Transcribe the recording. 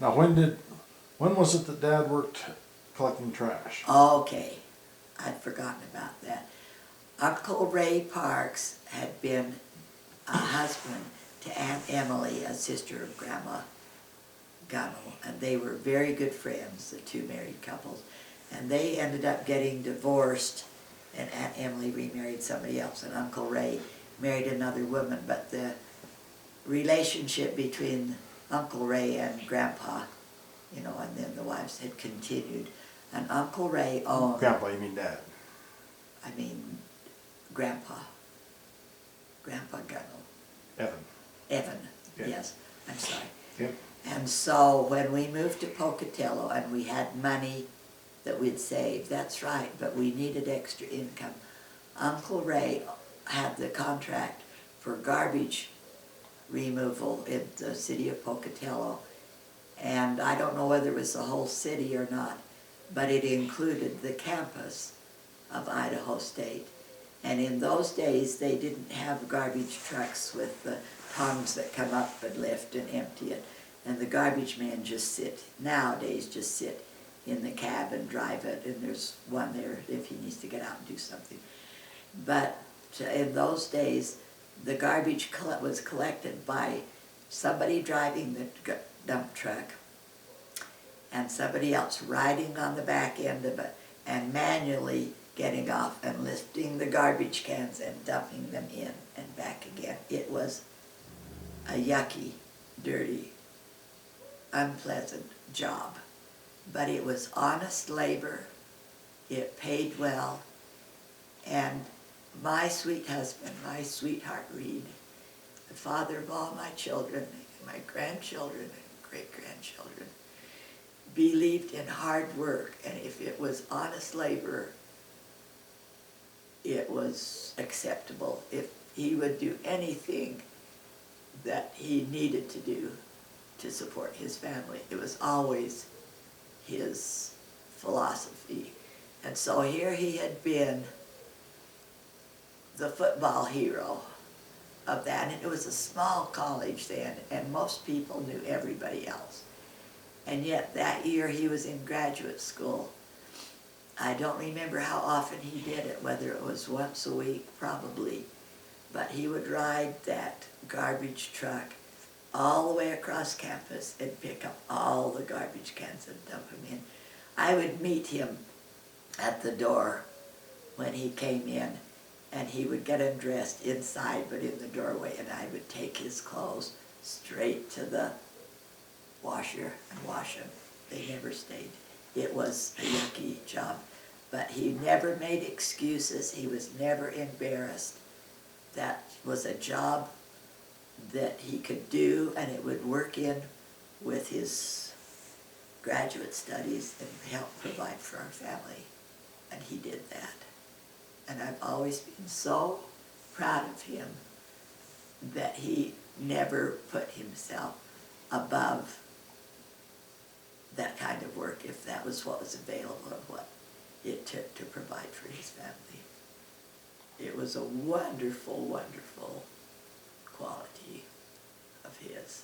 Now, when was it that Dad worked collecting trash? Okay, I'd forgotten about that. Uncle Ray Parks had been a husband to Aunt Emily, a sister of Grandma Gunnell, and they were very good friends, the two married couples. And they ended up getting divorced, and Aunt Emily remarried somebody else, and Uncle Ray married another woman. But the relationship between Uncle Ray and Grandpa, you know, and then the wives had continued. And Uncle Ray owned... Grandpa, you mean Dad? I mean, Grandpa Gunnell. Evan, Yeah. yes, I'm sorry. Yep. And so when we moved to Pocatello and we had money that we'd saved, that's right, but we needed extra income. Uncle Ray had the contract for garbage removal in the city of Pocatello, and I don't know whether it was the whole city or not, but it included the campus of Idaho State. And in those days, they didn't have garbage trucks with the tongs that come up and lift and empty it. And the garbage men nowadays just sit in the cab and drive it, and there's one there if he needs to get out and do something. But in those days, the garbage was collected by somebody driving the dump truck and somebody else riding on the back end of it and manually getting off and lifting the garbage cans and dumping them in and back again. It was a yucky, dirty, unpleasant job. But it was honest labor, it paid well, and my sweet husband, my sweetheart Reed, the father of all my children, my grandchildren and great-grandchildren, believed in hard work, and if it was honest labor, it was acceptable. If he would do anything that he needed to do to support his family, it was always his philosophy. And so here he had been the football hero of that, and it was a small college then, and most people knew everybody else. And yet that year he was in graduate school. I don't remember how often he did it, whether it was once a week, probably, but he would ride that garbage truck all the way across campus and pick up all the garbage cans and dump them in. I would meet him at the door when he came in, and he would get undressed inside but in the doorway, and I would take his clothes straight to the washer and wash them. They never stayed. It was a yucky job, but he never made excuses. He was never embarrassed. That was a job that he could do, and it would work in with his graduate studies and help provide for our family, and he did that. And I've always been so proud of him that he never put himself above that kind of work if that was what was available and what it took to provide for his family. It was a wonderful, wonderful quality of his.